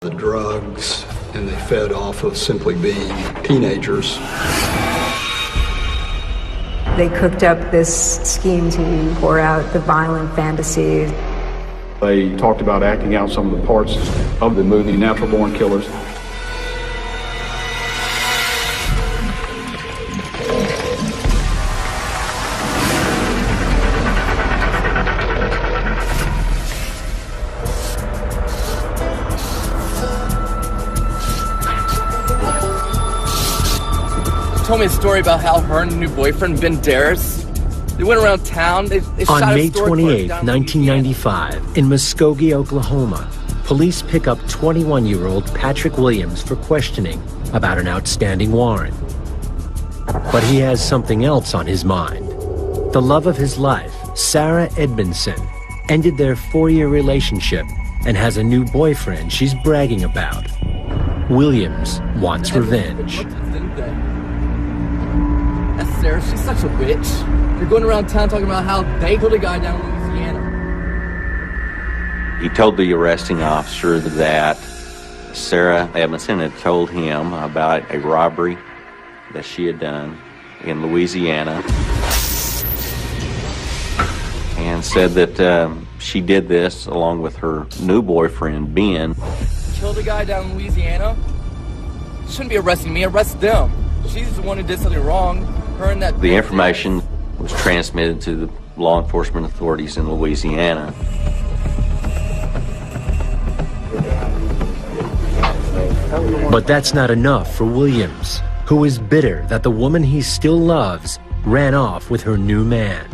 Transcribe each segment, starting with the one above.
The drugs, and they fed off of simply being teenagers. They cooked up this scheme to pour out the violent fantasies. They talked about acting out some of the parts of the movie Natural Born Killers. Told me a story about how her and her new boyfriend, Ben Darris, they went around town. They shot On a May store 28, clerk down 1995, in Muskogee, Oklahoma, police pick up 21-year-old Patrick Williams for questioning about an outstanding warrant. But he has something else on his mind. The love of his life, Sarah Edmondson, ended their 4-year relationship and has a new boyfriend she's bragging about. Williams wants revenge. That's Sarah. She's such a bitch. They're going around town talking about how they killed a guy down in Louisiana. He told the arresting officer that Sarah Edmondson had told him about a robbery that she had done in Louisiana and said that she did this along with her new boyfriend, Ben. Killed a guy down in Louisiana? Shouldn't be arresting me. Arrest them. She's the one who did something wrong. Her and that... The information was transmitted to the law enforcement authorities in Louisiana. But that's not enough for Williams, who is bitter that the woman he still loves ran off with her new man.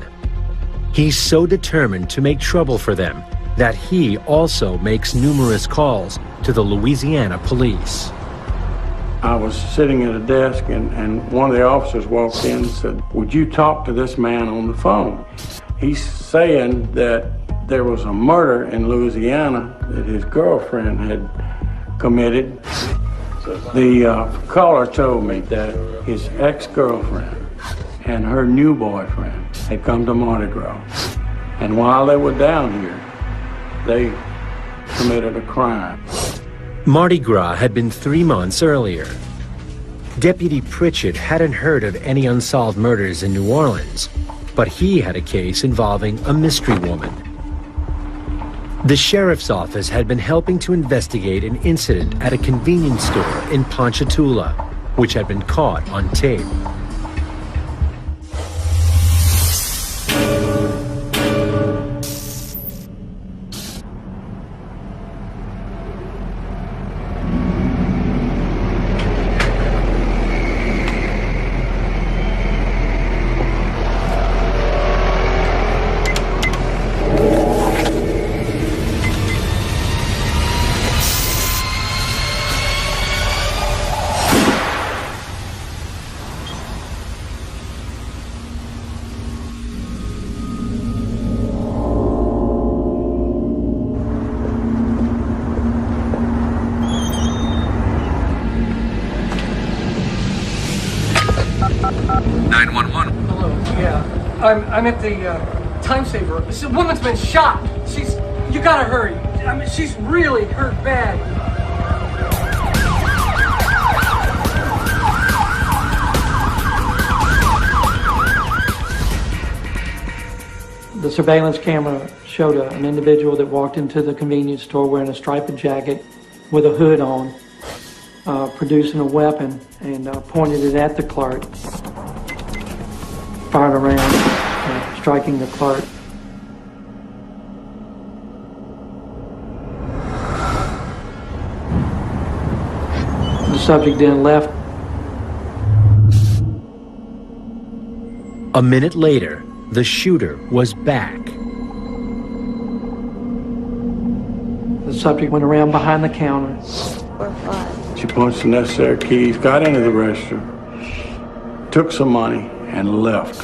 He's so determined to make trouble for them that he also makes numerous calls to the Louisiana police. I was sitting at a desk and one of the officers walked in and said, "Would you talk to this man on the phone?" He's saying that there was a murder in Louisiana that his girlfriend had committed. The caller told me that his ex-girlfriend and her new boyfriend had come to Mardi Gras. And while they were down here, they committed a crime. Mardi Gras had been 3 months earlier. Deputy Pritchett hadn't heard of any unsolved murders in New Orleans, but he had a case involving a mystery woman. The sheriff's office had been helping to investigate an incident at a convenience store in Ponchatoula, which had been caught on tape. I'm at the time saver. This woman's been shot. You gotta hurry. I mean, she's really hurt bad. The surveillance camera showed an individual that walked into the convenience store wearing a striped jacket with a hood on, producing a weapon and pointed it at the clerk. Fired around, striking the clerk. The subject then left. A minute later, the shooter was back. The subject went around behind the counter. She punched the necessary keys, got into the register, took some money, and left.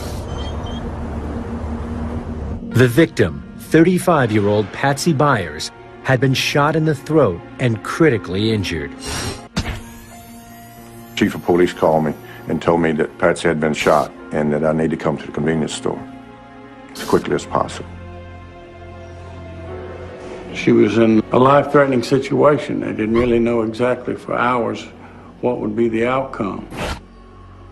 The victim, 35-year-old Patsy Byers, had been shot in the throat and critically injured. Chief of police called me and told me that Patsy had been shot and that I need to come to the convenience store as quickly as possible. She was in a life-threatening situation. They didn't really know exactly for hours what would be the outcome.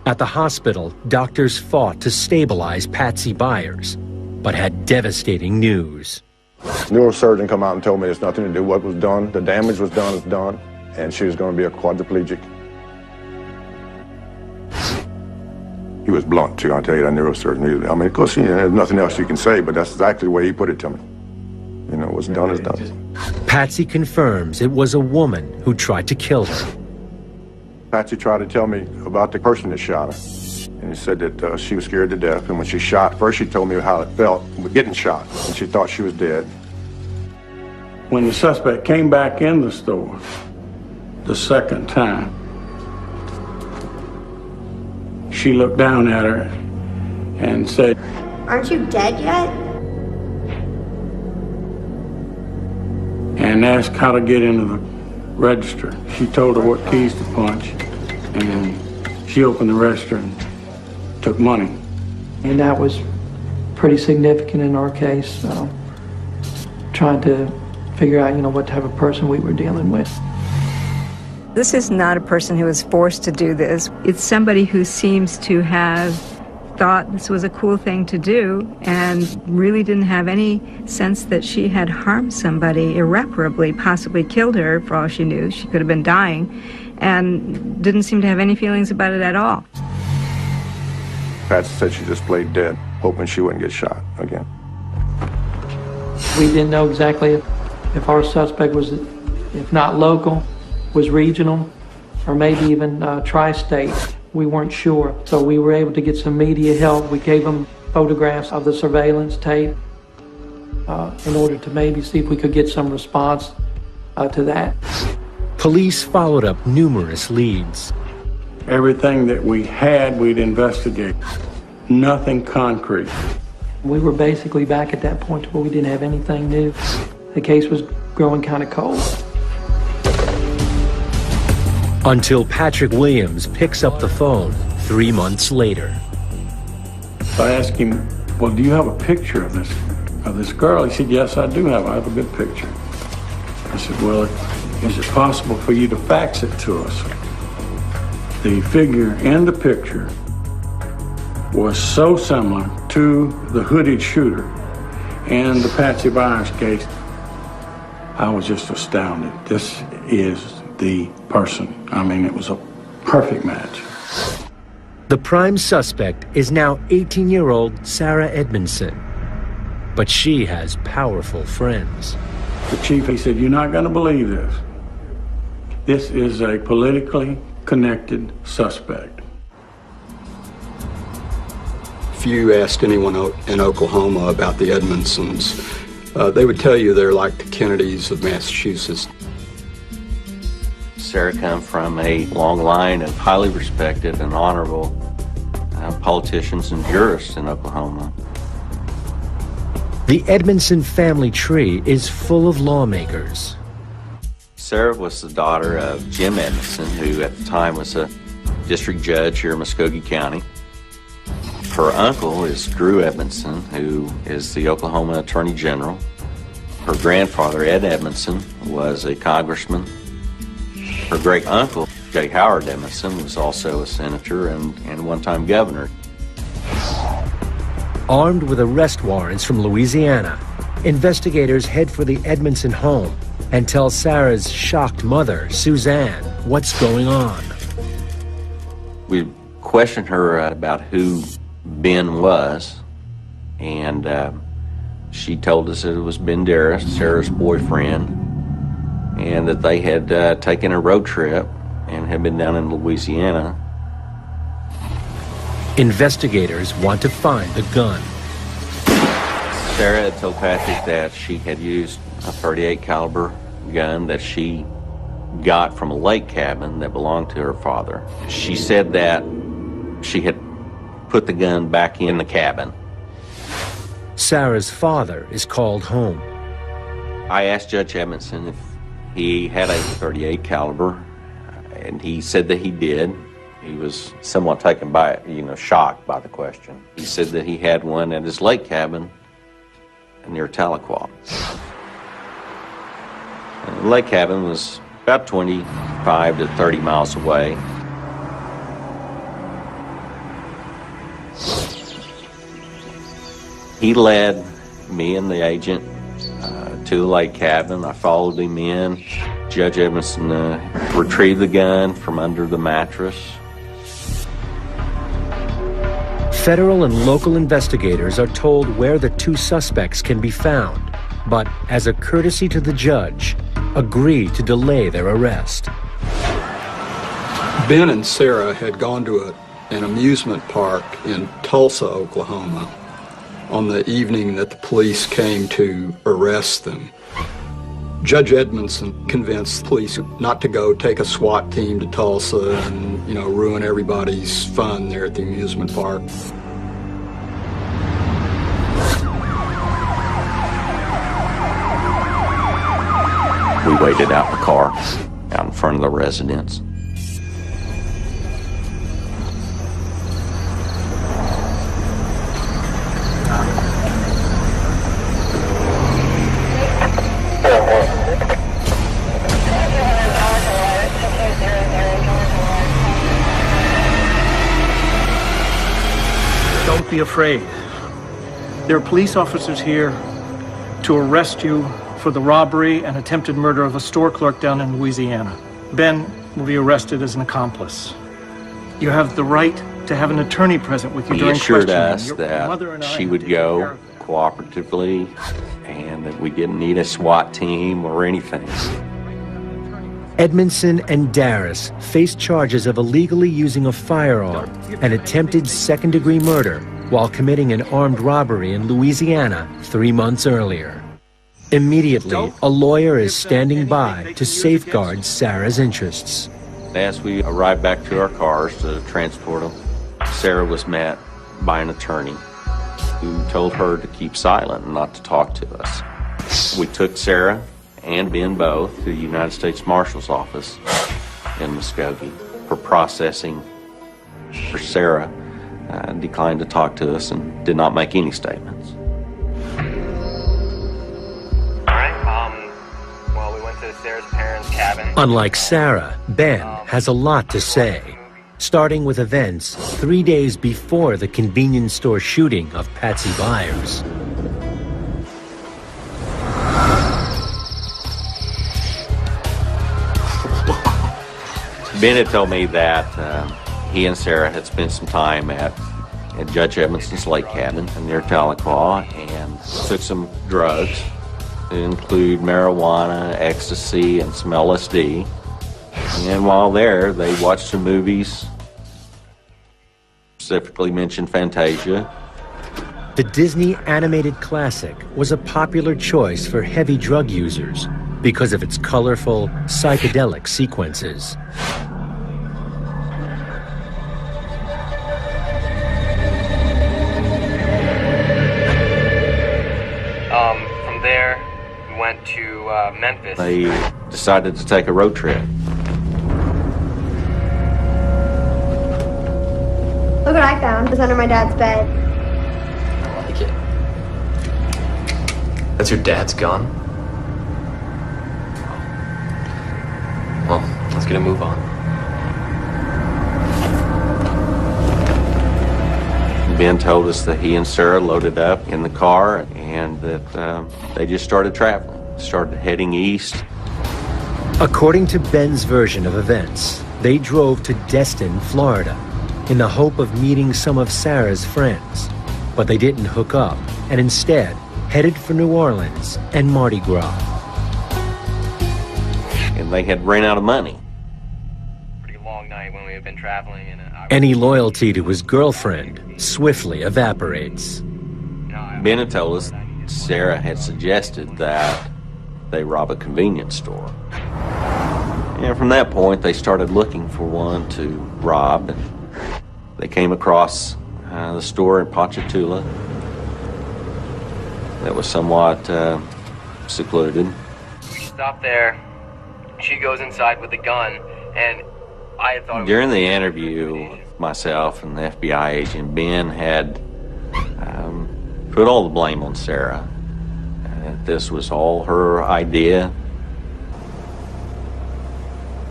At the hospital, doctors fought to stabilize Patsy Byers, but had devastating news. Neurosurgeon come out and told me it's nothing to do what was done. The damage was done is done, and she was going to be a quadriplegic. He was blunt, too, I'll tell you, that neurosurgeon. I mean, of course, there's nothing else you can say, but that's exactly the way he put it to me. You know, what's done is done. Patsy confirms it was a woman who tried to kill her. Patsy tried to tell me about the person that shot her. And he said that she was scared to death. And when she shot, first she told me how it felt with getting shot. And she thought she was dead. When the suspect came back in the store the second time, she looked down at her and said, Aren't you dead yet? and asked how to get into the register. She told her what keys to punch, and she opened the register and took money. And that was pretty significant in our case, trying to figure out, what type of person we were dealing with. This is not a person who was forced to do this. It's somebody who seems to have thought this was a cool thing to do and really didn't have any sense that she had harmed somebody irreparably, possibly killed her for all she knew. She could have been dying, and didn't seem to have any feelings about it at all. Patsy said she just played dead, hoping she wouldn't get shot again. We didn't know exactly if our suspect was, if not local, was regional, or maybe even tri-state. We weren't sure. So we were able to get some media help. We gave them photographs of the surveillance tape in order to maybe see if we could get some response to that. Police followed up numerous leads. Everything that we had, we'd investigate. Nothing concrete. We were basically back at that point where we didn't have anything new. The case was growing kind of cold. Until Patrick Williams picks up the phone 3 months later. So I asked him, well, do you have a picture of this girl? He said, yes, I do I have a good picture. I said, well, is it possible for you to fax it to us? The figure in the picture was so similar to the hooded shooter in the Patsy Byers case. I was just astounded. This is the person. I mean, it was a perfect match. The prime suspect is now 18-year-old Sarah Edmondson, but she has powerful friends. The chief, he said, you're not going to believe this. This is a politically connected suspect. If you asked anyone in Oklahoma about the Edmondsons, they would tell you they're like the Kennedys of Massachusetts. Sarah come from a long line of highly respected and honorable politicians and jurists in Oklahoma. The Edmondson family tree is full of lawmakers. Sarah was the daughter of Jim Edmondson, who at the time was a district judge here in Muskogee County. Her uncle is Drew Edmondson, who is the Oklahoma Attorney General. Her grandfather, Ed Edmondson, was a congressman. Her great-uncle, J. Howard Edmondson, was also a senator and one-time governor. Armed with arrest warrants from Louisiana, investigators head for the Edmondson home and tell Sarah's shocked mother, Suzanne, what's going on. We questioned her about who Ben was, and she told us that it was Ben Darris, Sarah's boyfriend, and that they had taken a road trip and had been down in Louisiana. Investigators want to find the gun. Sarah had told Patrick that she had used a .38 caliber gun that she got from a lake cabin that belonged to her father. She said that she had put the gun back in the cabin. Sarah's father is called home. I asked Judge Edmondson if he had a .38 caliber, and he said that he did. He was somewhat taken by, shocked by the question. He said that he had one at his lake cabin near Tahlequah. The lake cabin was about 25 to 30 miles away. He led me and the agent to the lake cabin. I followed him in. Judge Edmondson retrieved the gun from under the mattress. Federal and local investigators are told where the two suspects can be found, but as a courtesy to the judge, agree to delay their arrest. Ben and Sarah had gone to an amusement park in Tulsa, Oklahoma, on the evening that the police came to arrest them. Judge Edmondson convinced the police not to go take a SWAT team to Tulsa and, ruin everybody's fun there at the amusement park. We waited out in the car, out in front of the residence. Don't be afraid. There are police officers here to arrest you for the robbery and attempted murder of a store clerk down in Louisiana. Ben will be arrested as an accomplice. You have the right to have an attorney present with you He during assured questioning. us that she would go cooperatively and that we didn't need a SWAT team or anything. Edmondson and Darris faced charges of illegally using a firearm and attempted second-degree murder while committing an armed robbery in Louisiana 3 months earlier. Immediately, a lawyer is standing by to safeguard Sarah's interests. As we arrived back to our cars to transport them, Sarah was met by an attorney who told her to keep silent and not to talk to us. We took Sarah and Ben both to the United States Marshal's office in Muskogee for processing. For Sarah declined to talk to us and did not make any statements. Sarah's parents' cabin. Unlike Sarah, Ben has a lot to say, starting with events 3 days before the convenience store shooting of Patsy Byers. Ben had told me that he and Sarah had spent some time at Judge Edmondson's lake cabin near Tahlequah and took some drugs, to include marijuana, ecstasy, and some LSD. And while there, they watched some movies, specifically mentioned Fantasia. The Disney animated classic was a popular choice for heavy drug users because of its colorful, psychedelic sequences. From there, we went to Memphis. They decided to take a road trip. Look what I found. It's under my dad's bed. I like it. That's your dad's gun? Well, let's get a move on. Ben told us that he and Sarah loaded up in the car and that they just started traveling, started heading east. According to Ben's version of events, they drove to Destin, Florida, in the hope of meeting some of Sarah's friends. But they didn't hook up, and instead headed for New Orleans and Mardi Gras. And they had ran out of money. Pretty long night when we had been traveling. And any loyalty to his girlfriend swiftly evaporates. Ben had told us Sarah had suggested that they rob a convenience store. And from that point, they started looking for one to rob. And they came across the store in Ponchatoula that was somewhat secluded. We stopped there. She goes inside with the gun, and I had thought... During the interview, myself and the FBI agent, Ben had put all the blame on Sarah. This was all her idea.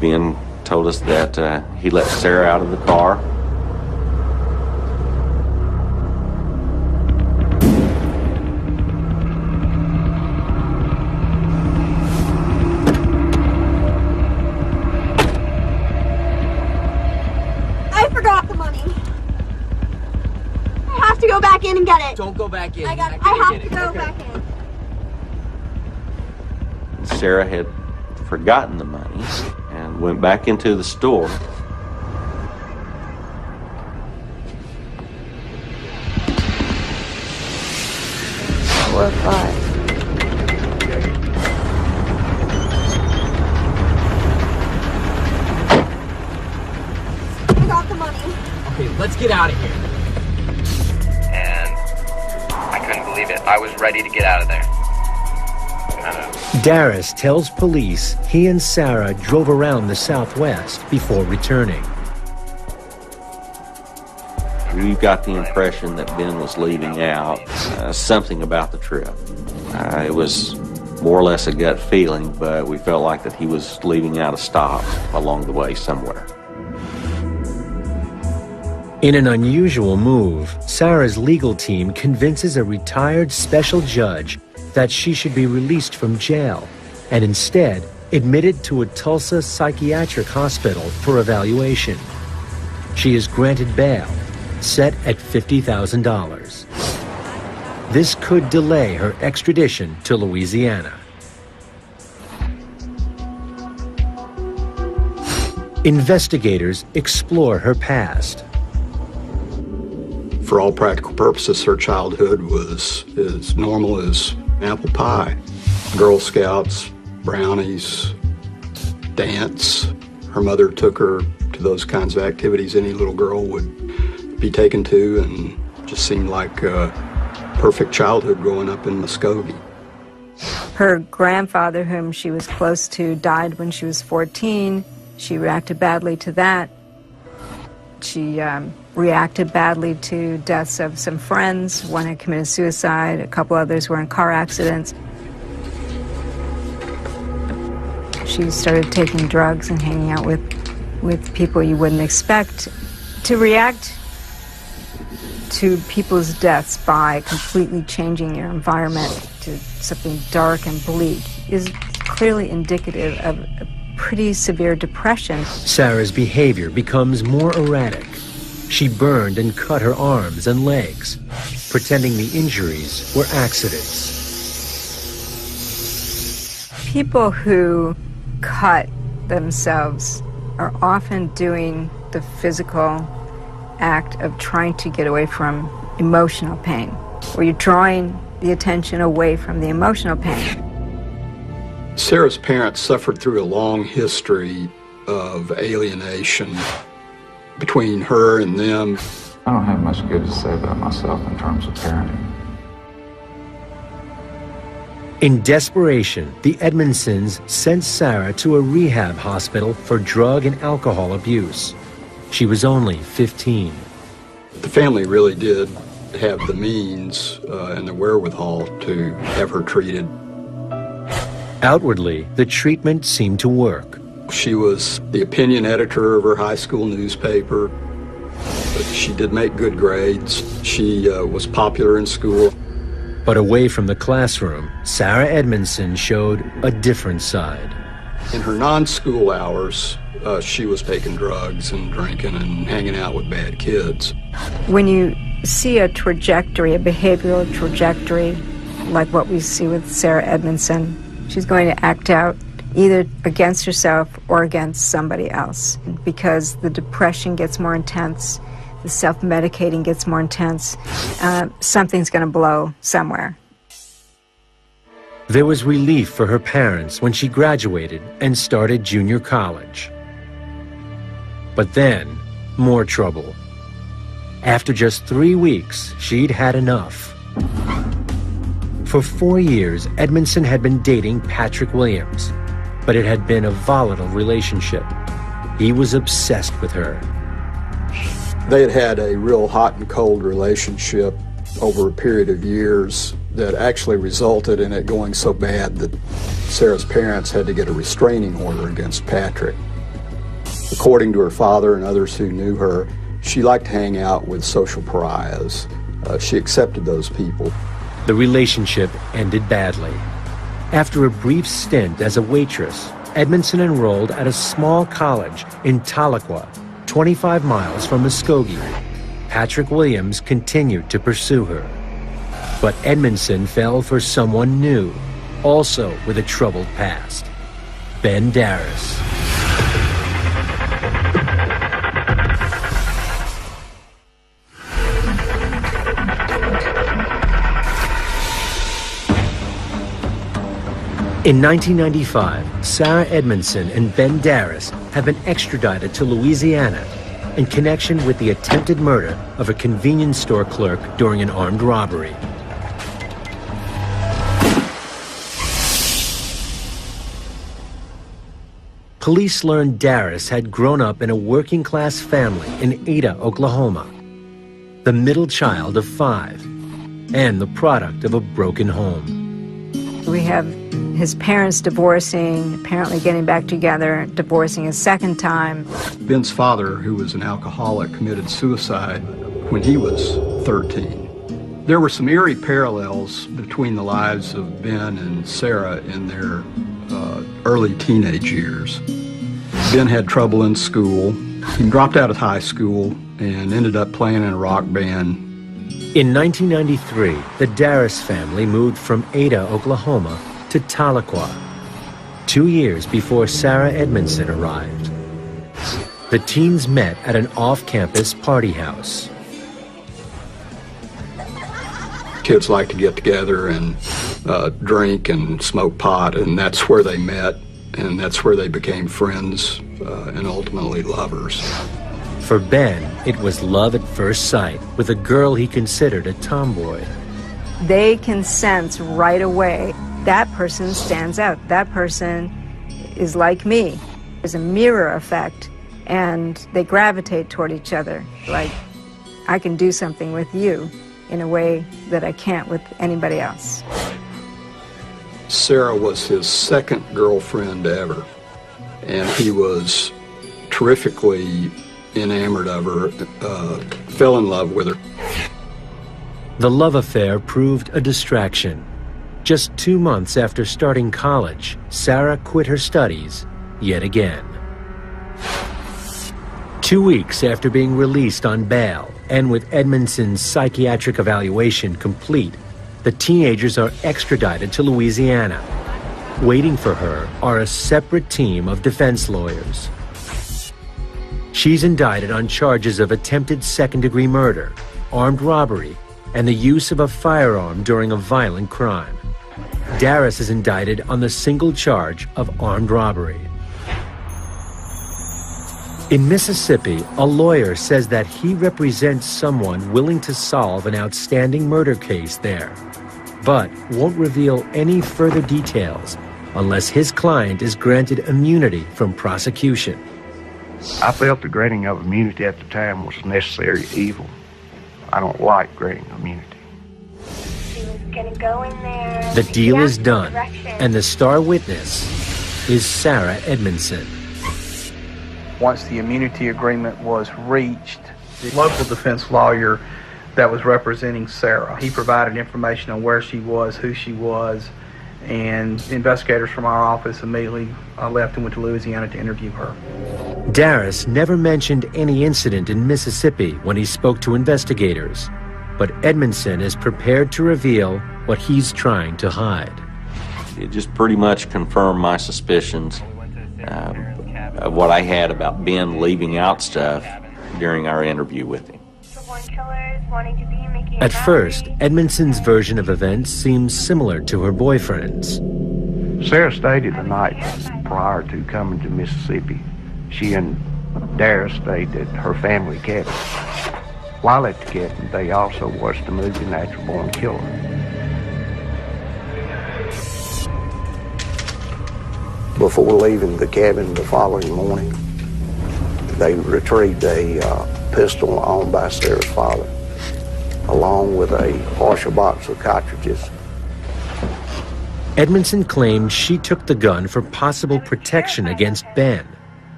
Ben told us that he let Sarah out of the car. I forgot the money. I have to go back in and get it. Don't go back in. I have to go back in. Sarah had forgotten the money and went back into the store. We're fine. I got the money. Okay, let's get out of here. And I couldn't believe it. I was ready to get out of there. Darris tells police he and Sarah drove around the Southwest before returning. We got the impression that Ben was leaving out something about the trip. It was more or less a gut feeling, but we felt like that he was leaving out a stop along the way somewhere. In an unusual move, Sarah's legal team convinces a retired special judge that she should be released from jail and instead admitted to a Tulsa psychiatric hospital for evaluation. She is granted bail, set at $50,000. This could delay her extradition to Louisiana. Investigators explore her past. For all practical purposes, her childhood was as normal as apple pie. Girl Scouts, brownies, dance. Her mother took her to those kinds of activities any little girl would be taken to, and just seemed like a perfect childhood growing up in Muskogee. Her grandfather, whom she was close to, died when she was 14. She reacted badly to that. She reacted badly to deaths of some friends. One had committed suicide, a couple others were in car accidents. She started taking drugs and hanging out with people you wouldn't expect. To react to people's deaths by completely changing your environment to something dark and bleak is clearly indicative of a pretty severe depression. Sarah's behavior becomes more erratic. She burned and cut her arms and legs, pretending the injuries were accidents. People who cut themselves are often doing the physical act of trying to get away from emotional pain, or you're drawing the attention away from the emotional pain. Sarah's parents suffered through a long history of alienation between her and them. I don't have much good to say about myself in terms of parenting. In desperation, the Edmondsons sent Sarah to a rehab hospital for drug and alcohol abuse. She was only 15. The family really did have the means and the wherewithal to have her treated. Outwardly, the treatment seemed to work. She was the opinion editor of her high school newspaper. But she did make good grades. She was popular in school. But away from the classroom, Sarah Edmondson showed a different side. In her non-school hours, she was taking drugs and drinking and hanging out with bad kids. When you see a trajectory, a behavioral trajectory, like what we see with Sarah Edmondson, she's going to act out either against herself or against somebody else. Because the depression gets more intense, the self-medicating gets more intense, something's going to blow somewhere. There was relief for her parents when she graduated and started junior college. But then, more trouble. After just 3 weeks, she'd had enough. For 4 years, Edmondson had been dating Patrick Williams, but it had been a volatile relationship. He was obsessed with her. They had had a real hot and cold relationship over a period of years that actually resulted in it going so bad that Sarah's parents had to get a restraining order against Patrick. According to her father and others who knew her, she liked to hang out with social pariahs. She accepted those people. The relationship ended badly. After a brief stint as a waitress, Edmondson enrolled at a small college in Tahlequah, 25 miles from Muskogee. Patrick Williams continued to pursue her. But Edmondson fell for someone new, also with a troubled past. Ben Darris. In 1995, Sarah Edmondson and Ben Darris have been extradited to Louisiana in connection with the attempted murder of a convenience store clerk during an armed robbery. Police learned Darris had grown up in a working-class family in Ada, Oklahoma, the middle child of 5, and the product of a broken home. We have his parents divorcing, apparently getting back together, divorcing a second time. Ben's father, who was an alcoholic, committed suicide when he was 13. There were some eerie parallels between the lives of Ben and Sarah in their early teenage years. Ben had trouble in school. He dropped out of high school and ended up playing in a rock band. In 1993, the Darris family moved from Ada, Oklahoma, to Tahlequah, 2 years before Sarah Edmondson arrived. The teens met at an off-campus party house. Kids like to get together and drink and smoke pot, and that's where they met, and that's where they became friends and ultimately lovers. For Ben, it was love at first sight with a girl he considered a tomboy. They can sense right away that person stands out. That person is like me. There's a mirror effect, and they gravitate toward each other. Like, I can do something with you in a way that I can't with anybody else. Sarah was his second girlfriend ever, and he was terrifically enamored of her, fell in love with her. The love affair proved a distraction. Just 2 months after starting college, Sarah quit her studies yet again. 2 weeks after being released on bail and with Edmondson's psychiatric evaluation complete, the teenagers are extradited to Louisiana. Waiting for her are a separate team of defense lawyers. She's indicted on charges of attempted second-degree murder, armed robbery, and the use of a firearm during a violent crime. Darris is indicted on the single charge of armed robbery. In Mississippi, a lawyer says that he represents someone willing to solve an outstanding murder case there, but won't reveal any further details unless his client is granted immunity from prosecution. I felt the granting of immunity at the time was a necessary evil. I don't like granting immunity. The deal is done, and the star witness is Sarah Edmondson. Once the immunity agreement was reached, the local defense lawyer that was representing Sarah, he provided information on where she was, who she was, and investigators from our office immediately left and went to Louisiana to interview her. Darris never mentioned any incident in Mississippi when he spoke to investigators, but Edmondson is prepared to reveal what he's trying to hide. It just pretty much confirmed my suspicions of what I had about Ben leaving out stuff during our interview with him. At first, Edmondson's version of events seems similar to her boyfriend's. Sarah stayed the night prior to coming to Mississippi. She and Darris stayed at her family cabin. While at the cabin, they also watched the movie Natural Born Killer. Before leaving the cabin the following morning, they retrieved a pistol owned by Sarah's father, along with a partial box of cartridges. Edmondson claimed she took the gun for possible protection against Ben,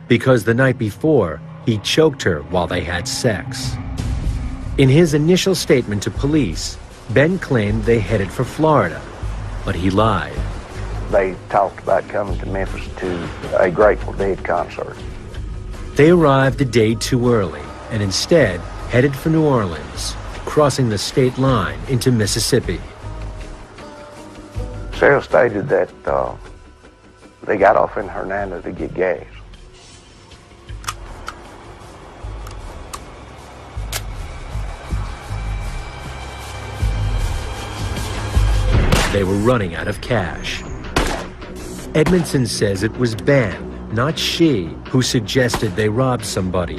because the night before, he choked her while they had sex. In his initial statement to police, Ben claimed they headed for Florida, but he lied. They talked about coming to Memphis to a Grateful Dead concert. They arrived a day too early and instead headed for New Orleans, crossing the state line into Mississippi. Sarah stated that they got off in Hernando to get gas. They were running out of cash. Edmondson says it was Ben, not she, who suggested they rob somebody.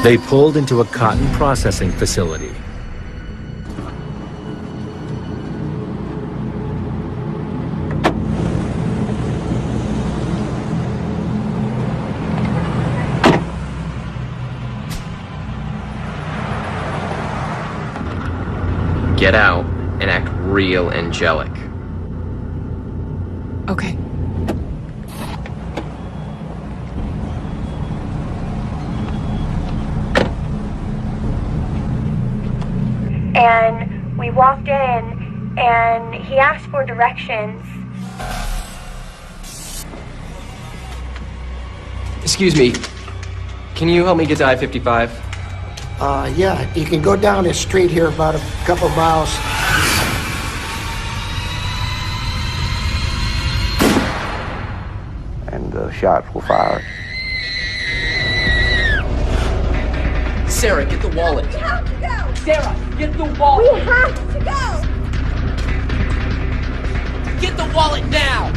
They pulled into a cotton processing facility. Get out and act real angelic. Okay. And we walked in, and he asked for directions. Excuse me. Can you help me get to I-55? Yeah, you can go down this street here about a couple miles. And shots were fired. Sarah, get the wallet. We have to go! Sarah, get the wallet. We have to go! Get the wallet now!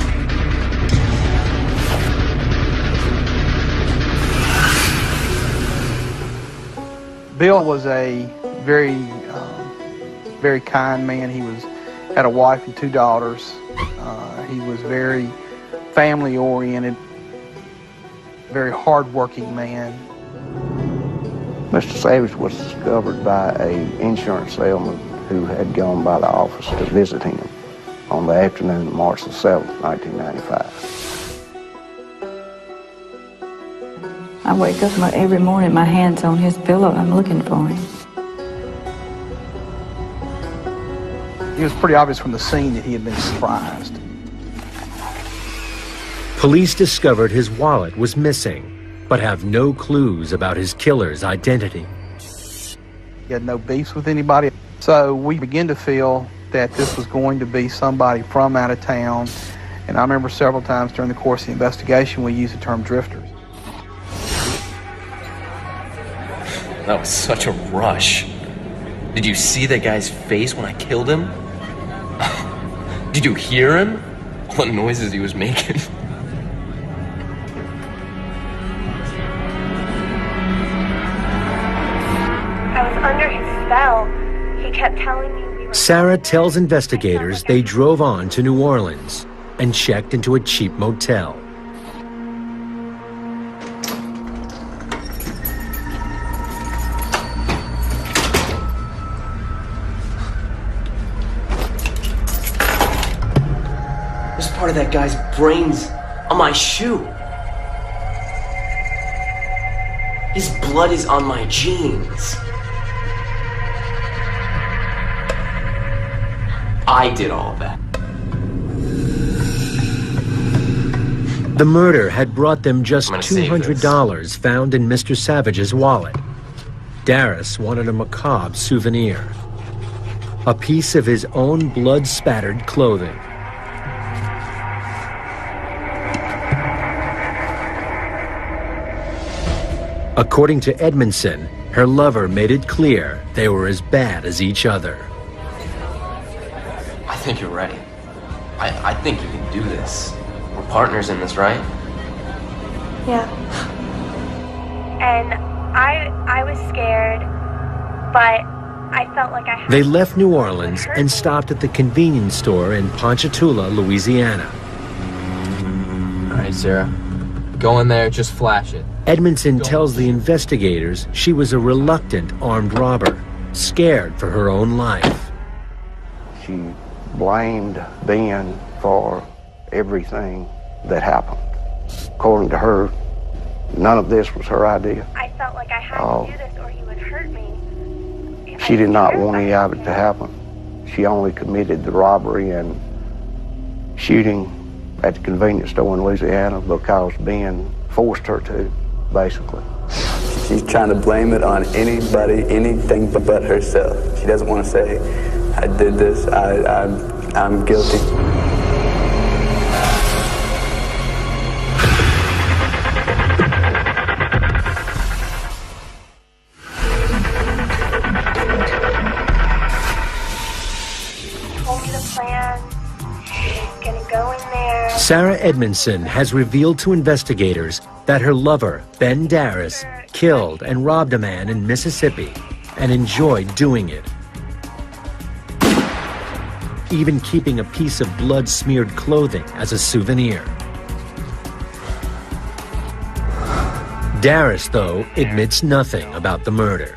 Bill was a very, very kind man. He had a wife and 2 daughters. He was very family-oriented, very hard-working man. Mr. Savage was discovered by an insurance salesman who had gone by the office to visit him on the afternoon of March the 7th, 1995. I wake up every morning, my hand's on his pillow. I'm looking for him. It was pretty obvious from the scene that he had been surprised. Police discovered his wallet was missing, but have no clues about his killer's identity. He had no beefs with anybody. So we began to feel that this was going to be somebody from out of town. And I remember several times during the course of the investigation, we used the term drifters. That was such a rush. Did you see that guy's face when I killed him? Did you hear him? What noises he was making? I was under his spell. He kept telling me we were... Sarah tells investigators they drove on to New Orleans and checked into a cheap motel. Part of that guy's brains on my shoe. His blood is on my jeans. I did all that. The murder had brought them just $200 found in Mr. Savage's wallet. Darris wanted a macabre souvenir, a piece of his own blood-spattered clothing. According to Edmondson, her lover made it clear they were as bad as each other. I think you're ready. I think you can do this. We're partners in this, right? Yeah. And I was scared, but I felt like I had... They left New Orleans and stopped at the convenience store in Ponchatoula, Louisiana. All right, Sarah. Go in there, just flash it. Edmondson tells the investigators she was a reluctant armed robber, scared for her own life. She blamed Ben for everything that happened. According to her, none of this was her idea. I felt like I had to do this or he would hurt me. She did not want any of it to happen. She only committed the robbery and shooting at the convenience store in Louisiana because Ben forced her to, basically. She's trying to blame it on anybody, anything but herself. She doesn't want to say, I did this, I'm guilty. Sarah Edmondson has revealed to investigators that her lover, Ben Darris, killed and robbed a man in Mississippi and enjoyed doing it. Even keeping a piece of blood-smeared clothing as a souvenir. Darris, though, admits nothing about the murder.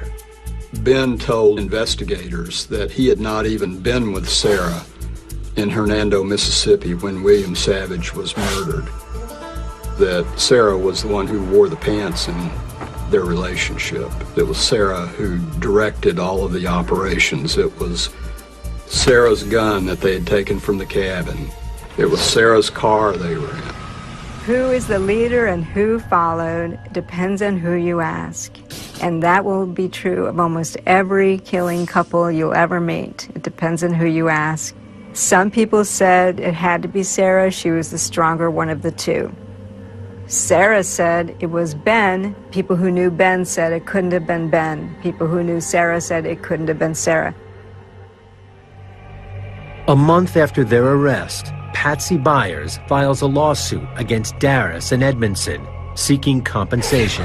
Ben told investigators that he had not even been with Sarah in Hernando, Mississippi when William Savage was murdered. That Sarah was the one who wore the pants in their relationship. It was Sarah who directed all of the operations. It was Sarah's gun that they had taken from the cabin. It was Sarah's car they were in. Who is the leader and who followed depends on who you ask. And that will be true of almost every killing couple you'll ever meet. It depends on who you ask. Some people said it had to be Sarah. She was the stronger one of the two. Sarah said it was Ben. People who knew Ben said it couldn't have been Ben. People who knew Sarah said it couldn't have been Sarah. A month after their arrest, Patsy Byers files a lawsuit against Darris and Edmondson, seeking compensation.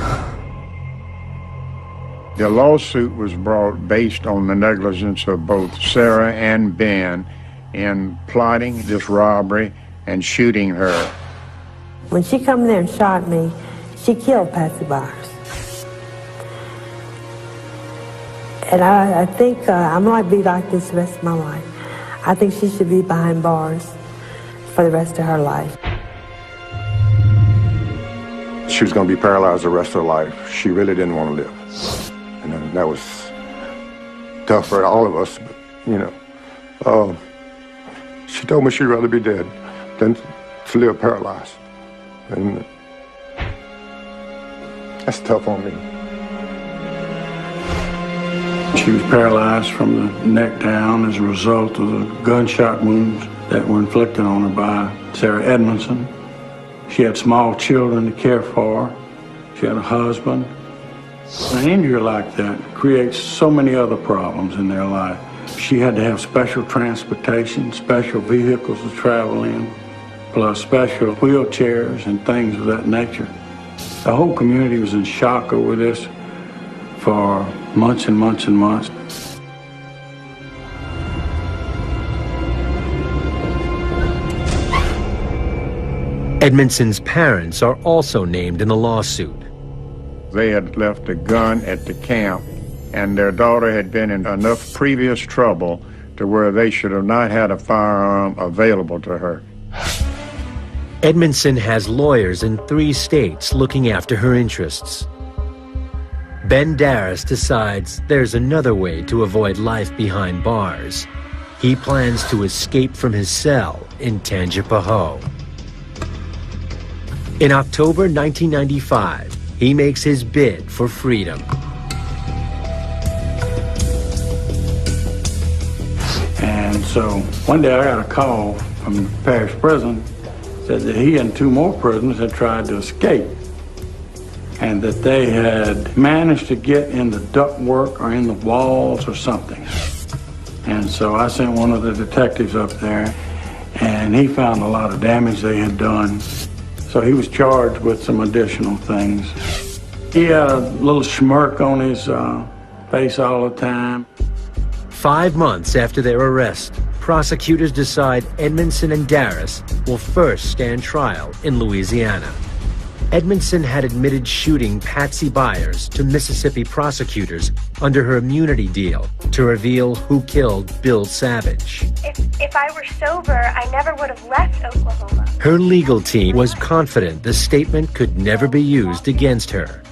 The lawsuit was brought based on the negligence of both Sarah and Ben in plotting this robbery and shooting her. When she come there and shot me, she killed Patsy Byers. And I think I'm going to be like this the rest of my life. I think she should be behind bars for the rest of her life. She was going to be paralyzed the rest of her life. She really didn't want to live. And that was tough for all of us, but, you know. She told me she'd rather be dead than to live paralyzed. And that's tough on me. She was paralyzed from the neck down as a result of the gunshot wounds that were inflicted on her by Sarah Edmondson. She had small children to care for. She had a husband. An injury like that creates so many other problems in their life. She had to have special transportation, special vehicles to travel in, plus special wheelchairs and things of that nature. The whole community was in shock over this for months and months and months. Edmondson's parents are also named in the lawsuit. They had left a gun at the camp, and their daughter had been in enough previous trouble to where they should have not had a firearm available to her. Edmondson has lawyers in 3 states looking after her interests. Ben Darris decides there's another way to avoid life behind bars. He plans to escape from his cell in Tangipahoa. In October 1995, he makes his bid for freedom. And so one day I got a call from the parish prison, said that he and 2 more prisoners had tried to escape and that they had managed to get in the ductwork or in the walls or something. And so I sent one of the detectives up there, and he found a lot of damage they had done. So he was charged with some additional things. He had a little smirk on his face all the time. 5 months after their arrest, prosecutors decide Edmondson and Darris will first stand trial in Louisiana. Edmondson had admitted shooting Patsy Byers to Mississippi prosecutors under her immunity deal to reveal who killed Bill Savage. If I were sober, I never would have left Oklahoma. Her legal team was confident the statement could never be used against her.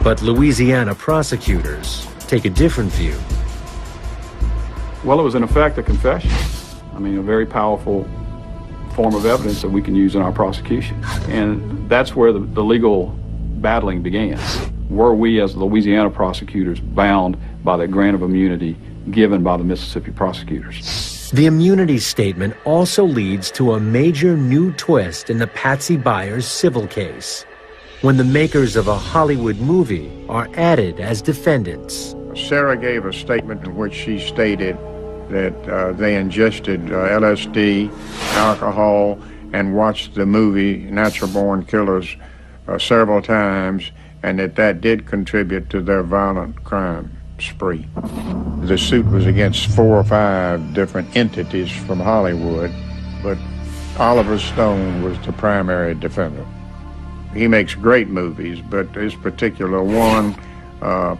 But Louisiana prosecutors take a different view. Well, it was in effect a confession. I mean, a very powerful form of evidence that we can use in our prosecution. And that's where the legal battling began. Were we as Louisiana prosecutors bound by the grant of immunity given by the Mississippi prosecutors? The immunity statement also leads to a major new twist in the Patsy Byers civil case, when the makers of a Hollywood movie are added as defendants. Sarah gave a statement in which she stated that they ingested LSD, alcohol, and watched the movie Natural Born Killers several times, and that did contribute to their violent crime spree. The suit was against 4 or 5 different entities from Hollywood, but Oliver Stone was the primary defendant. He makes great movies, but this particular one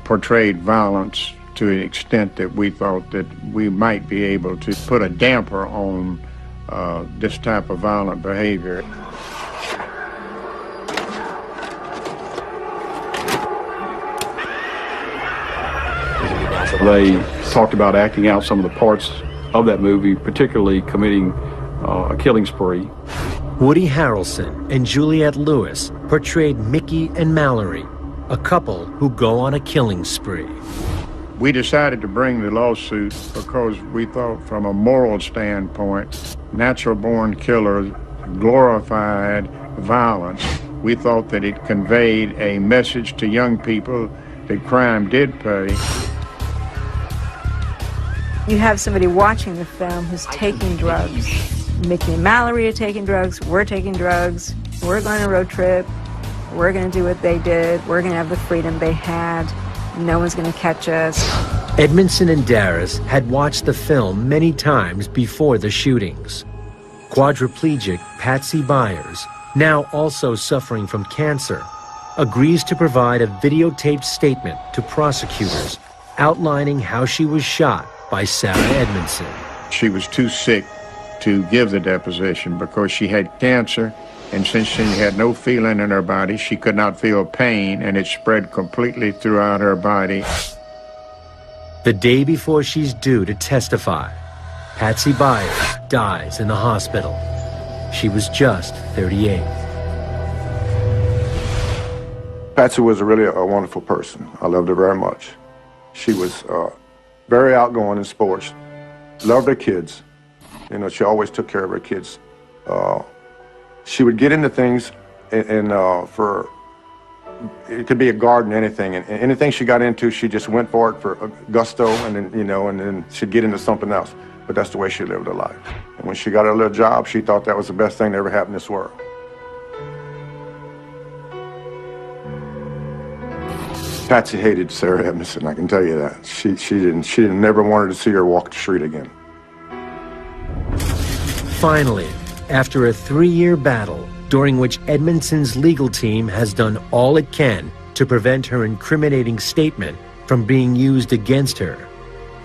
portrayed violence to an extent that we thought that we might be able to put a damper on this type of violent behavior. They talked about acting out some of the parts of that movie, particularly committing a killing spree. Woody Harrelson and Juliette Lewis portrayed Mickey and Mallory, a couple who go on a killing spree. We decided to bring the lawsuit because we thought from a moral standpoint, Natural Born Killers glorified violence. We thought that it conveyed a message to young people that crime did pay. You have somebody watching the film who's taking drugs. Mickey and Mallory are taking drugs, we're taking drugs, we're going on a road trip, we're going to do what they did, we're going to have the freedom they had. No one's going to catch us. Edmondson and Darris had watched the film many times before the shootings. Quadriplegic Patsy Byers, now also suffering from cancer, agrees to provide a videotaped statement to prosecutors outlining how she was shot by Sarah Edmondson. She was too sick to give the deposition because she had cancer, and since she had no feeling in her body, she could not feel pain, and it spread completely throughout her body. The day before she's due to testify, Patsy Byers dies in the hospital. She was just 38. Patsy was really a wonderful person. I loved her very much. She was very outgoing in sports, loved her kids. You know, she always took care of her kids. She would get into things, and for it could be a garden, anything, and anything she got into, she just went for it for gusto, and then and then she'd get into something else. But that's the way she lived her life. And when she got her little job, she thought that was the best thing that ever happened in this world. Patsy hated Sarah Edmondson, I can tell you that. She never wanted to see her walk the street again. Finally, after a 3-year battle, during which Edmondson's legal team has done all it can to prevent her incriminating statement from being used against her,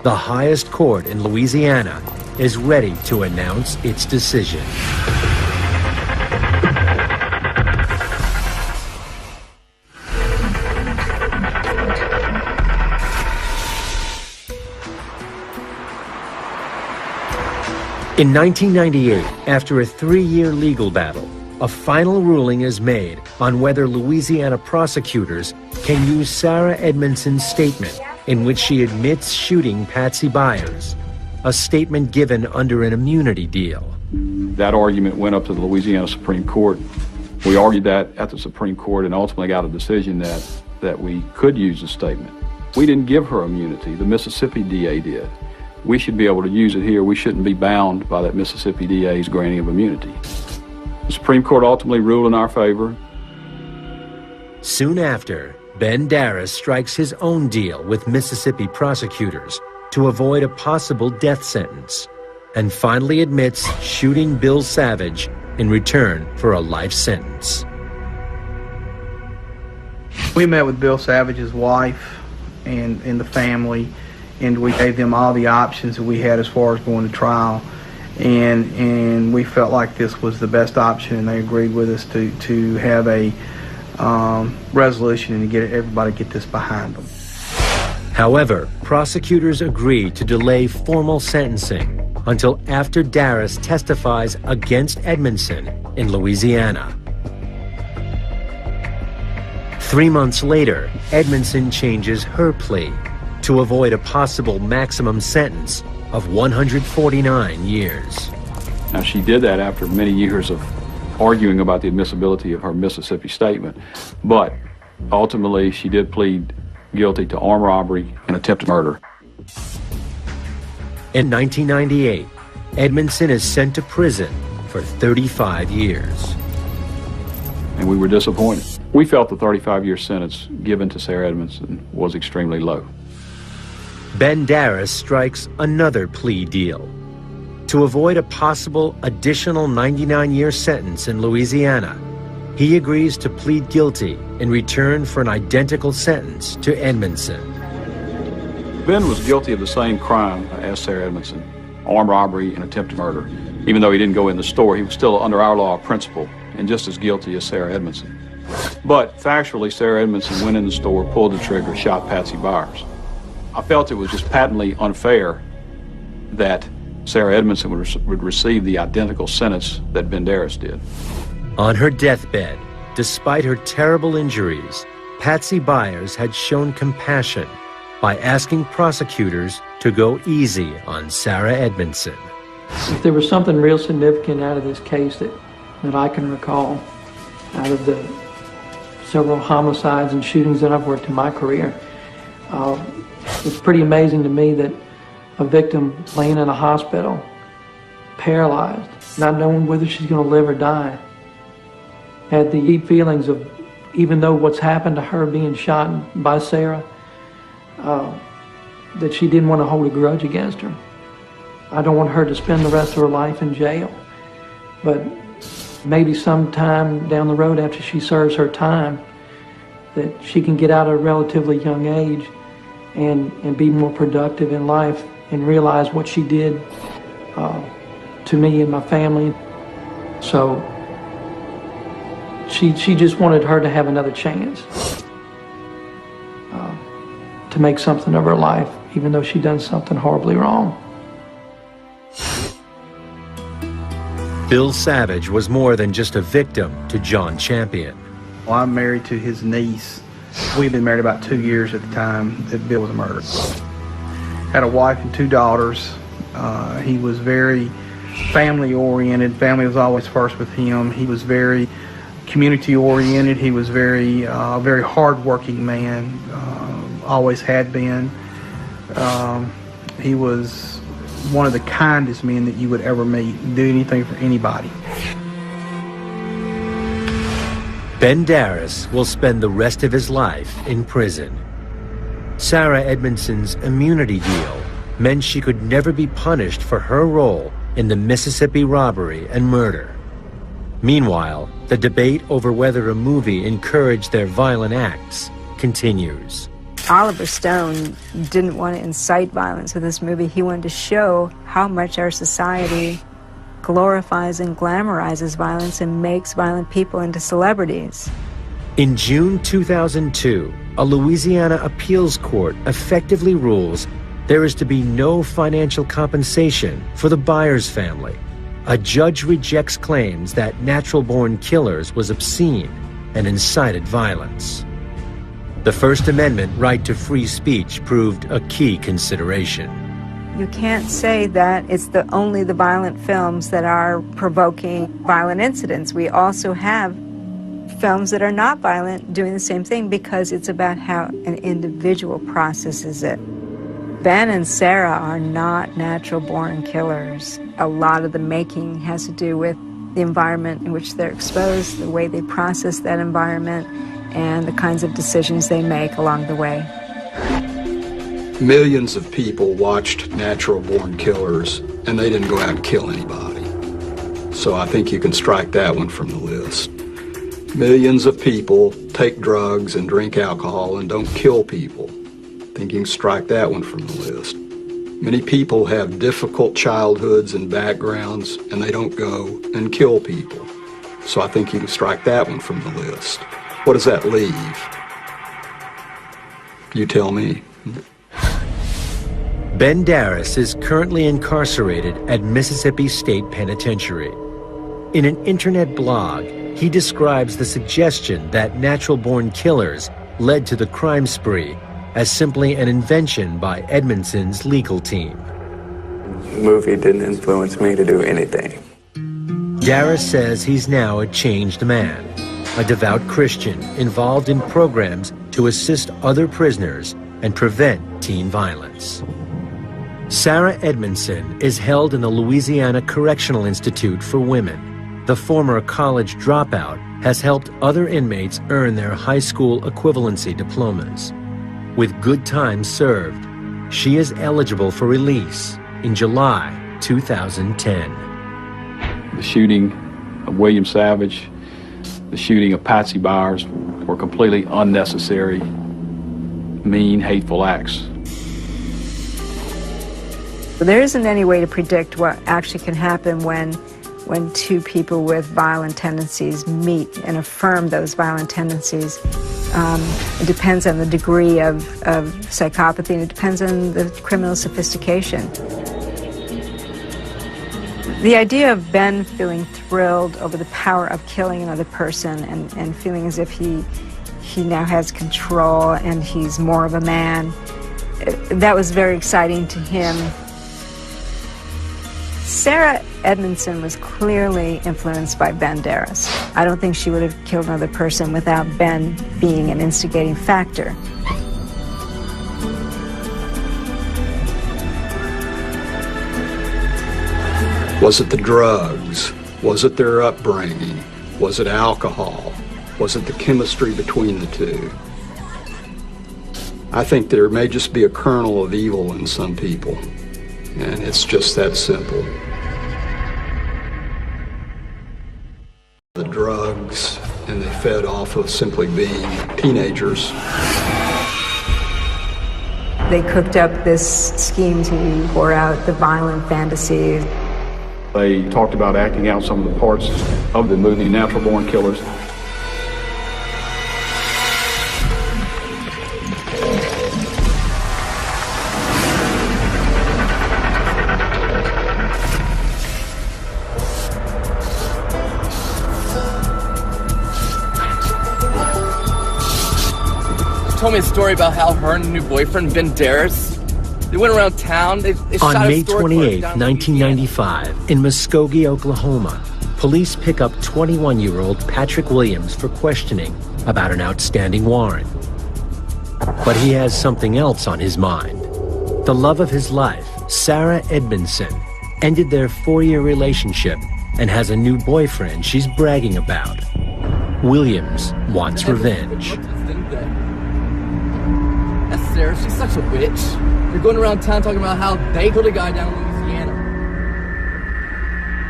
the highest court in Louisiana is ready to announce its decision. In 1998, after a 3-year legal battle, a final ruling is made on whether Louisiana prosecutors can use Sarah Edmondson's statement in which she admits shooting Patsy Byers, a statement given under an immunity deal. That argument went up to the Louisiana Supreme Court. We argued that at the Supreme Court and ultimately got a decision that we could use the statement. We didn't give her immunity, the Mississippi DA did. We should be able to use it here. We shouldn't be bound by that Mississippi DA's granting of immunity. The Supreme Court ultimately ruled in our favor. Soon after, Ben Darris strikes his own deal with Mississippi prosecutors to avoid a possible death sentence, and finally admits shooting Bill Savage in return for a life sentence. We met with Bill Savage's wife and the family, and we gave them all the options that we had as far as going to trial. And we felt like this was the best option, and they agreed with us to have a resolution and to everybody get this behind them. However, prosecutors agreed to delay formal sentencing until after Darris testifies against Edmondson in Louisiana. 3 months later, Edmondson changes her plea to avoid a possible maximum sentence of 149 years. Now, she did that after many years of arguing about the admissibility of her Mississippi statement, but ultimately she did plead guilty to armed robbery and attempted murder. In 1998, Edmondson is sent to prison for 35 years. And we were disappointed. We felt the 35-year sentence given to Sarah Edmondson was extremely low. Ben Darris strikes another plea deal. To avoid a possible additional 99-year sentence in Louisiana, he agrees to plead guilty in return for an identical sentence to Edmondson. Ben was guilty of the same crime as Sarah Edmondson, armed robbery and attempted murder. Even though he didn't go in the store, he was still under our law of principle and just as guilty as Sarah Edmondson. But factually, Sarah Edmondson went in the store, pulled the trigger, shot Patsy Byers. I felt it was just patently unfair that Sarah Edmondson would receive the identical sentence that Ben Darris did. On her deathbed, despite her terrible injuries, Patsy Byers had shown compassion by asking prosecutors to go easy on Sarah Edmondson. If there was something real significant out of this case that I can recall, out of the several homicides and shootings that I've worked in my career, it's pretty amazing to me that a victim laying in a hospital, paralyzed, not knowing whether she's going to live or die, had the deep feelings of, even though what's happened to her being shot by Sarah, that she didn't want to hold a grudge against her. I don't want her to spend the rest of her life in jail, but maybe sometime down the road after she serves her time, that she can get out at a relatively young age and be more productive in life and realize what she did to me and my family. So she just wanted her to have another chance to make something of her life, even though she'd done something horribly wrong. Bill Savage was more than just a victim to John Champion. Well, I'm married to his niece. We'd been married about 2 years at the time that Bill was murdered. Had a wife and 2 daughters. He was very family-oriented. Family was always first with him. He was very community-oriented. He was very hard-working man, always had been. He was one of the kindest men that you would ever meet, do anything for anybody. Ben Darris will spend the rest of his life in prison. Sarah Edmondson's immunity deal meant she could never be punished for her role in the Mississippi robbery and murder. Meanwhile, the debate over whether a movie encouraged their violent acts continues. Oliver Stone didn't want to incite violence with this movie. He wanted to show how much our society glorifies and glamorizes violence and makes violent people into celebrities. In June 2002, a Louisiana appeals court effectively rules there is to be no financial compensation for the Byers family. A judge rejects claims that Natural Born Killers was obscene and incited violence. The First Amendment right to free speech proved a key consideration. You can't say that it's only the violent films that are provoking violent incidents. We also have films that are not violent doing the same thing because it's about how an individual processes it. Ben and Sarah are not natural-born killers. A lot of the making has to do with the environment in which they're exposed, the way they process that environment, and the kinds of decisions they make along the way. Millions of people watched Natural Born Killers, and they didn't go out and kill anybody. So I think you can strike that one from the list. Millions of people take drugs and drink alcohol and don't kill people. I think you can strike that one from the list. Many people have difficult childhoods and backgrounds, and they don't go and kill people. So I think you can strike that one from the list. What does that leave? You tell me. Ben Darris is currently incarcerated at Mississippi State Penitentiary. In an internet blog, he describes the suggestion that natural-born killers led to the crime spree as simply an invention by Edmondson's legal team. The movie didn't influence me to do anything. Darris says he's now a changed man, a devout Christian involved in programs to assist other prisoners and prevent teen violence. Sarah Edmondson is held in the Louisiana Correctional Institute for Women. The former college dropout has helped other inmates earn their high school equivalency diplomas. With good time served, she is eligible for release in July 2010. The shooting of William Savage, the shooting of Patsy Byers were completely unnecessary, mean, hateful acts. There isn't any way to predict what actually can happen when two people with violent tendencies meet and affirm those violent tendencies. It depends on the degree of psychopathy, and it depends on the criminal sophistication. The idea of Ben feeling thrilled over the power of killing another person and feeling as if he now has control and he's more of a man, that was very exciting to him. Sarah Edmondson was clearly influenced by Ben Darris. I don't think she would have killed another person without Ben being an instigating factor. Was it the drugs? Was it their upbringing? Was it alcohol? Was it the chemistry between the two? I think there may just be a kernel of evil in some people, and it's just that simple. The drugs, and they fed off of simply being teenagers. They cooked up this scheme to pour out the violent fantasies. They talked about acting out some of the parts of the movie Natural Born Killers. Told me a story about how her and her new boyfriend, Ben Darris, they went around town. They shot On a May store 28, clerk down 1995, in Muskogee, Oklahoma, police pick up 21-year-old Patrick Williams for questioning about an outstanding warrant. But he has something else on his mind. The love of his life, Sarah Edmondson, ended their 4-year relationship and has a new boyfriend she's bragging about. Williams wants revenge. That's Sarah. She's such a bitch. They're going around town talking about how they killed a guy down in Louisiana.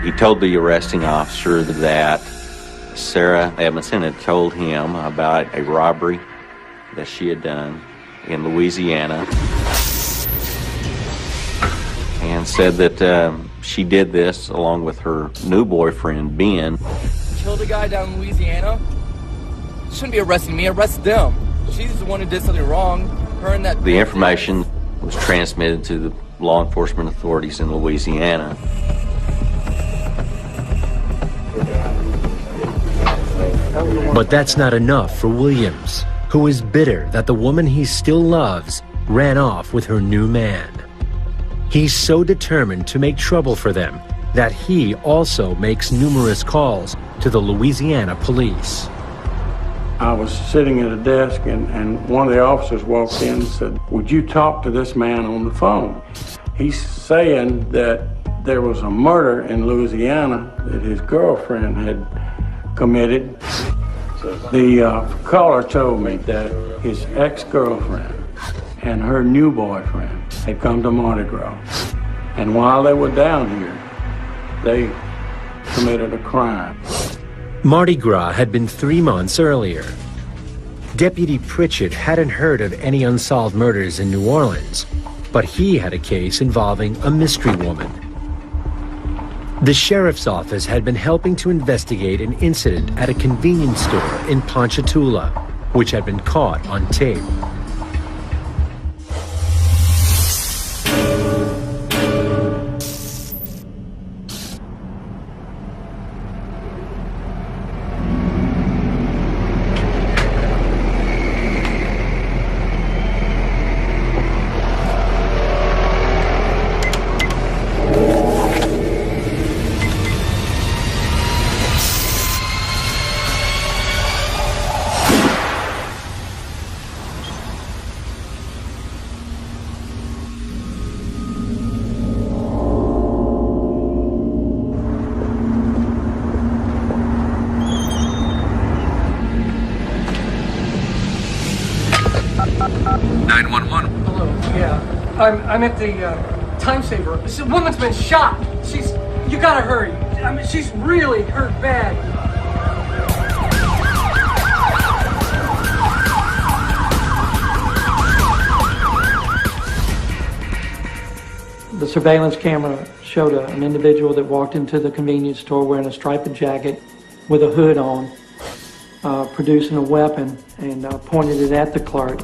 He told the arresting officer that Sarah Edmondson had told him about a robbery that she had done in Louisiana, and said that she did this along with her new boyfriend, Ben. Killed a guy down in Louisiana? Shouldn't be arresting me. Arrest them. She's the one who did something wrong. Her and that... The information was transmitted to the law enforcement authorities in Louisiana. But that's not enough for Williams, who is bitter that the woman he still loves ran off with her new man. He's so determined to make trouble for them that he also makes numerous calls to the Louisiana police. I was sitting at a desk and one of the officers walked in and said, "Would you talk to this man on the phone?" He's saying that there was a murder in Louisiana that his girlfriend had committed. The caller told me that his ex-girlfriend and her new boyfriend had come to Mardi Gras. And while they were down here, they committed a crime. Mardi Gras had been 3 months earlier. Deputy Pritchett hadn't heard of any unsolved murders in New Orleans, but he had a case involving a mystery woman. The sheriff's office had been helping to investigate an incident at a convenience store in Ponchatoula, which had been caught on tape. I'm at the time saver. This woman's been shot. You gotta hurry. I mean, she's really hurt bad. The surveillance camera showed an individual that walked into the convenience store wearing a striped jacket with a hood on, producing a weapon and pointed it at the clerk.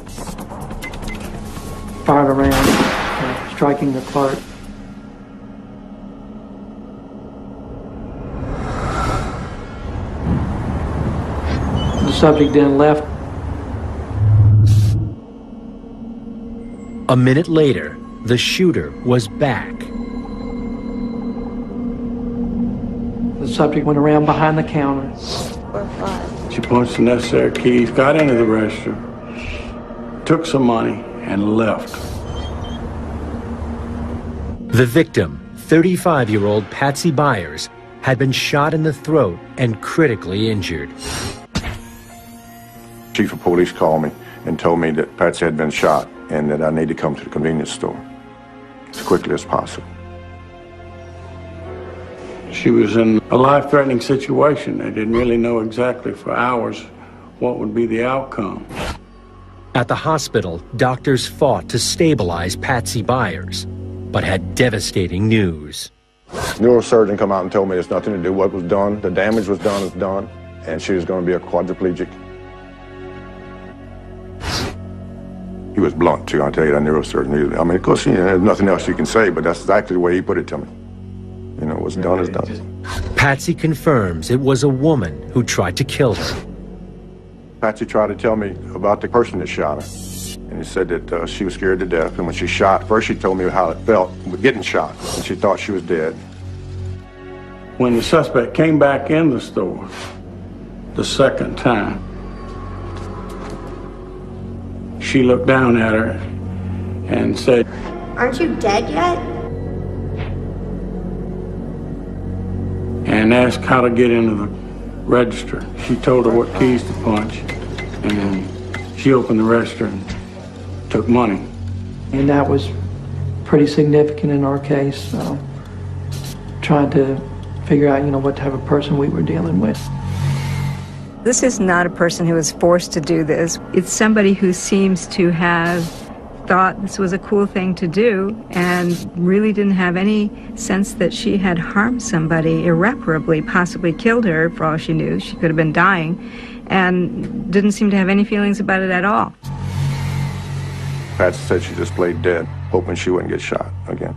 Fired around, striking the clerk. The subject then left. A minute later, the shooter was back. The subject went around behind the counter. She punched the necessary keys, got into the register, took some money, and left. The victim, 35-year-old Patsy Byers, had been shot in the throat and critically injured. Chief of police called me and told me that Patsy had been shot and that I need to come to the convenience store as quickly as possible. She was in a life-threatening situation. They didn't really know exactly for hours what would be the outcome. At the hospital, doctors fought to stabilize Patsy Byers, but had devastating news. Neurosurgeon come out and told me it's nothing to do what was done. The damage was done is done, and she was going to be a quadriplegic. He was blunt, too, I'll tell you, that neurosurgeon. I mean, of course, there's nothing else you can say, but that's exactly the way he put it to me. You know, what's done is done. Patsy confirms it was a woman who tried to kill her. Patsy tried to tell me about the person that shot her. And he said that she was scared to death. And when she shot, first she told me how it felt with getting shot. And she thought she was dead. When the suspect came back in the store the second time, she looked down at her and said, "Aren't you dead yet?" And asked how to get into the register. She told her what keys to punch, and she opened the register and took money. And that was pretty significant in our case, trying to figure out, what type of person we were dealing with. This is not a person who was forced to do this. It's somebody who seems to have thought this was a cool thing to do and really didn't have any sense that she had harmed somebody irreparably, possibly killed her for all she knew. She could have been dying, and didn't seem to have any feelings about it at all. Patsy said she just played dead, hoping she wouldn't get shot again.